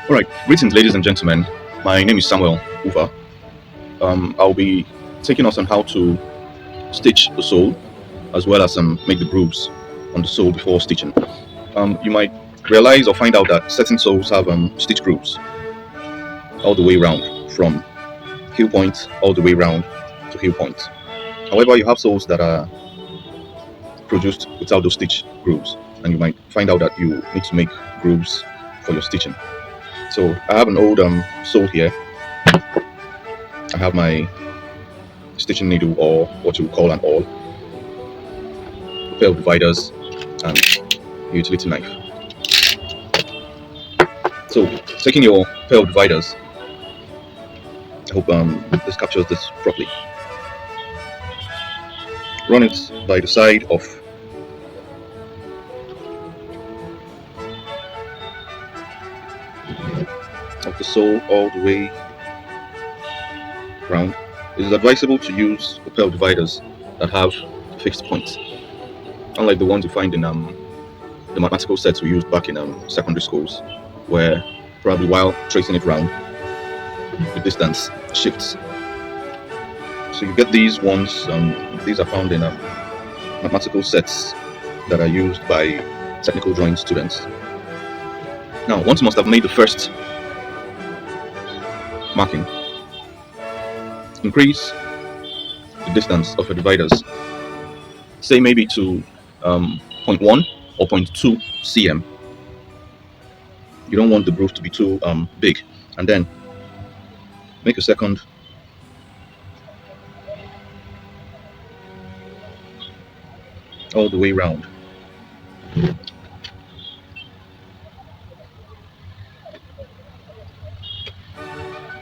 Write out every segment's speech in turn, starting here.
Alright, greetings ladies and gentlemen. My name is Samuel Uva. I'll be taking us on how to stitch the sole as well as make the grooves on the sole before stitching. You might realize or find out that certain soles have stitch grooves all the way around from heel point all the way around to heel point. However, you have soles that are produced without those stitch grooves, and you might find out that you need to make grooves for your stitching. So I have an old sole here. I have my stitching needle, or what you would call an awl, a pair of dividers, and a utility knife. So taking your pair of dividers, I hope this captures this properly. Run it by the side of the sole all the way round. It is advisable to use a pair of dividers that have fixed points, unlike the ones you find in the mathematical sets we used back in secondary schools, where probably while tracing it round, the distance shifts. So you get these ones. These are found in mathematical sets that are used by technical drawing students. Now, once you must have made the first marking, increase the distance of your dividers, say maybe to 0.1 or 0.2 cm. You don't want the groove to be too big, and then make a second all the way round.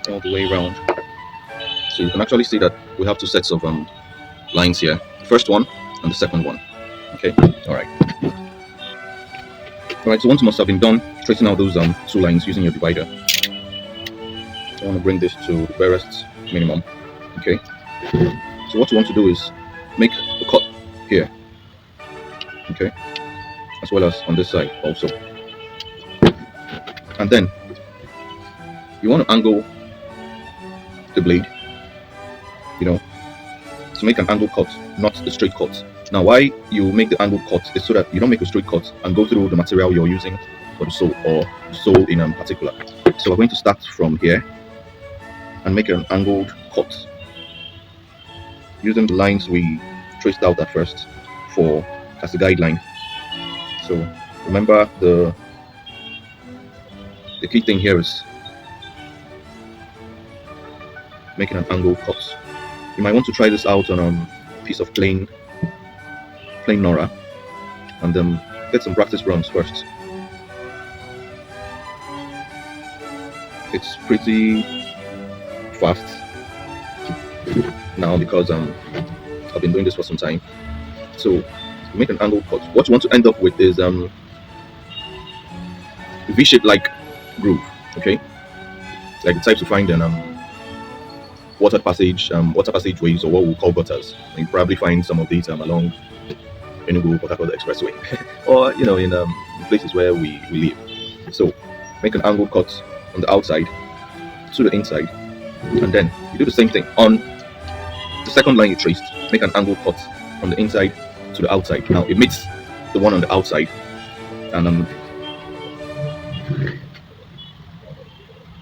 All the way round. So you can actually see that we have two sets of lines here, the first one and the second one. Okay, alright, so once you must have been done tracing out those two lines using your divider, I want to bring this to the barest minimum. Okay, so what you want to do is make a cut here, okay, as well as on this side also, and then you want to angle the blade, to make an angled cut, not a straight cut. Now, why you make the angled cut is so that you don't make a straight cut and go through the material you're using for the sole, or the sole in particular. So we're going to start from here and make an angled cut using the lines we traced out at first for as a guideline. So remember, the key thing here is making an angled cut. You might want to try this out on a piece of plain Nora, and get some practice runs first. It's pretty fast now because I've been doing this for some time. So make an angled cut. What you want to end up with is a V-shaped like groove, okay, like the types you find in water passageways, or what we call gutters. You probably find some of these along Enugu Port Harcourt Expressway, or in places where we live. So make an angled cut on the outside to the inside, and then you do the same thing on the second line you traced. Make an angled cut from the inside to the outside. Now it meets the one on the outside, and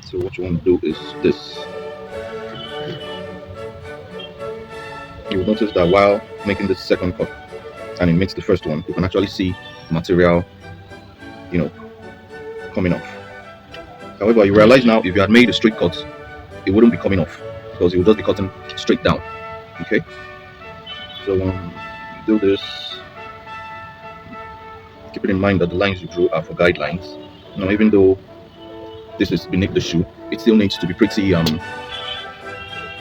so what you want to do is this. You will notice that while making this second cut and it makes the first one, you can actually see the material, coming off. However, you realize now, if you had made a straight cut, it wouldn't be coming off because it would just be cutting straight down. Okay, so do this. Keep it in mind that the lines you drew are for guidelines. Now, even though this is beneath the shoe, it still needs to be pretty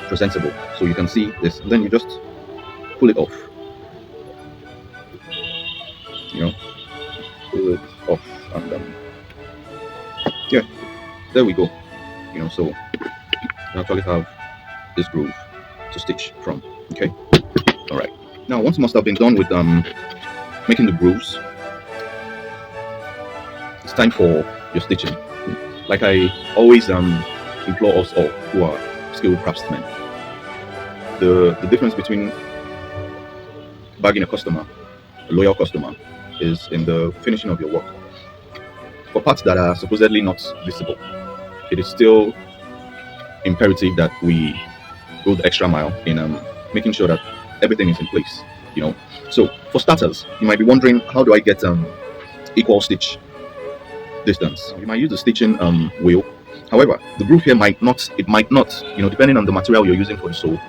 presentable, so you can see this, and then you just pull it off. Pull it off, and yeah, there we go. So you actually have this groove to stitch from. Okay, all right. Now, once you must have been done with making the grooves, time for your stitching. Like I always implore us all who are skilled craftsmen, the difference between bagging a customer, a loyal customer, is in the finishing of your work. For parts that are supposedly not visible, it is still imperative that we go the extra mile in making sure that everything is in place. You know. So for starters, you might be wondering, how do I get equal stitch distance? You might use the stitching wheel. However, the groove here might not. It might not. Depending on the material you're using for the sole,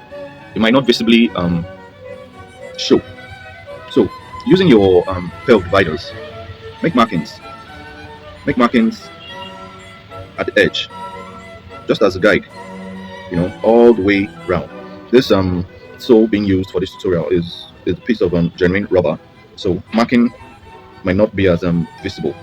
it might not visibly show. So using your pair of dividers, make markings. Make markings at the edge, just as a guide. All the way round. This sole being used for this tutorial is a piece of genuine rubber, so marking might not be as visible.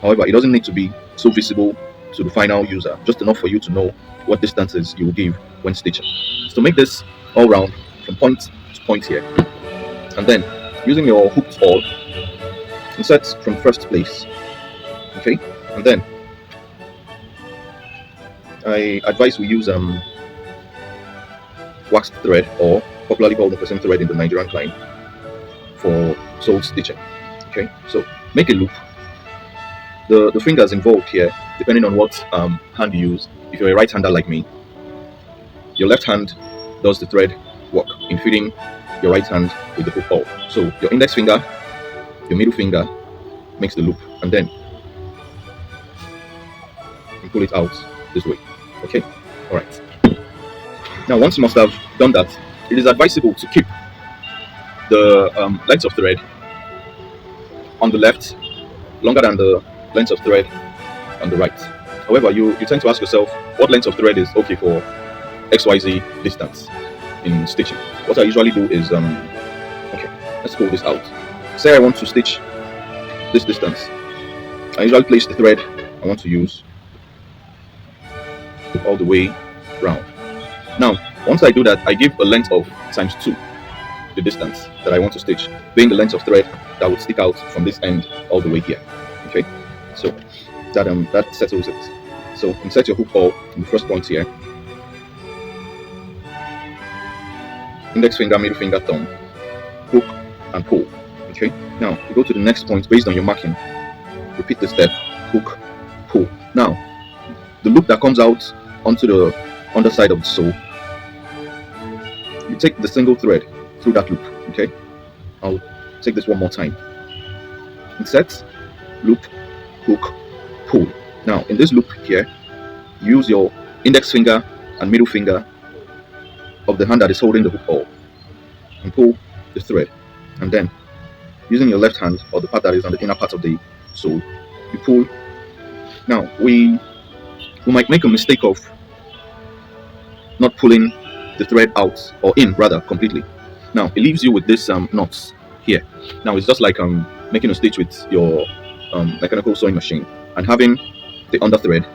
However, it doesn't need to be so visible to the final user, just enough for you to know what distances you will give when stitching. So make this all round from point to point here, and then using your hooked awl, insert from first place. Okay, and then I advise we use waxed thread, or popularly called the percent thread in the Nigerian line, for sole stitching. Okay, so make a loop. The fingers involved here, depending on what hand you use. If you're a right-hander like me, your left hand does the thread work in feeding your right hand with the hook awl. So your index finger, your middle finger makes the loop, and then you pull it out this way. Okay, all right. Now, once you must have done that, it is advisable to keep the length of thread on the left longer than the length of thread on the right. However, you tend to ask yourself, what length of thread is okay for XYZ distance in stitching? What I usually do is, okay, let's pull this out. Say I want to stitch this distance. I usually place the thread I want to use all the way round. Now, once I do that, I give a length of times 2 the distance that I want to stitch, being the length of thread that would stick out from this end all the way here. Okay, so that settles it. So insert your hook awl in the first point here. Index finger, middle finger, thumb, hook and pull. Okay, now you go to the next point based on your marking. Repeat the step, hook, pull. Now, the loop that comes out onto the underside of the sole, you take the single thread through that loop. Okay, I'll take this one more time. Insert, loop, hook, pull. Now in this loop here, use your index finger and middle finger of the hand that is holding the hook awl and pull the thread, and then using your left hand, or the part that is on the inner part of the sole, you pull. Now we might make a mistake of not pulling the thread out, or in rather, completely. Now it leaves you with this knots here. Now it's just like making a stitch with your mechanical sewing machine and having the under thread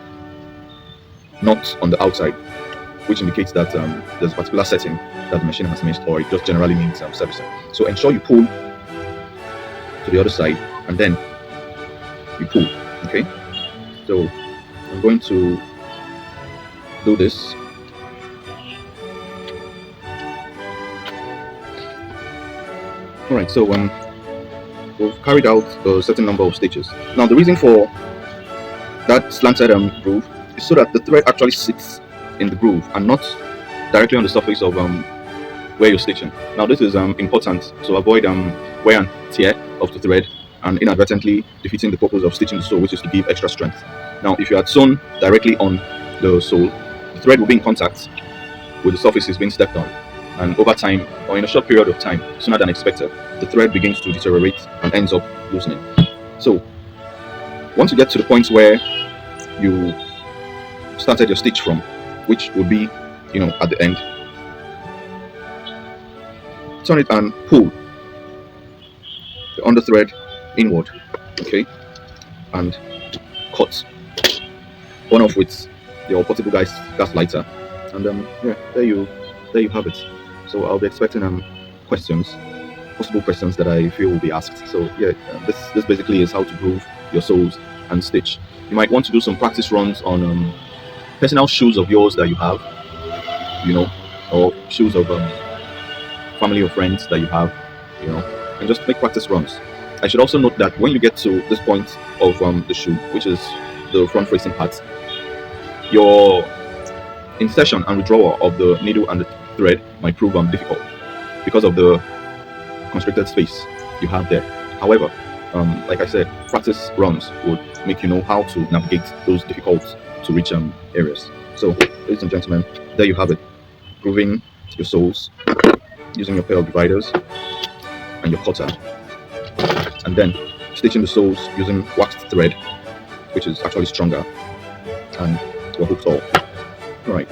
not on the outside, which indicates that there's a particular setting that the machine has missed, or it just generally needs servicing. So ensure you pull to the other side, and then you pull. Okay, so I'm going to do this. Alright, so we've carried out a certain number of stitches. Now the reason for that slanted groove is so that the thread actually sits in the groove and not directly on the surface of where you're stitching. Now this is important to avoid wear and tear of the thread and inadvertently defeating the purpose of stitching the sole, which is to give extra strength. Now if you had sewn directly on the sole, the thread will be in contact with the surfaces being stepped on, and over time, or in a short period of time, sooner than expected, the thread begins to deteriorate and ends up loosening. So once you get to the point where you started your stitch from, which would be at the end, turn it and pull the under thread inward, okay, and cut one off with your portable gas lighter, and yeah, there you have it. So I'll be expecting questions, possible questions that I feel will be asked. So yeah, this basically is how to groove your soles and stitch. You might want to do some practice runs on personal shoes of yours that you have, you know, or shoes of family or friends that you have, and just make practice runs. I should also note that when you get to this point of the shoe, which is the front facing part, your insertion and withdrawal of the needle and the thread might prove difficult because of the constricted space you have there. However, like I said, practice runs would make you know how to navigate those difficult to reach areas. So, ladies and gentlemen, there you have it. Grooving your soles using your pair of dividers and your cutter, and then stitching the soles using waxed thread, which is actually stronger, and your hook saw. All right.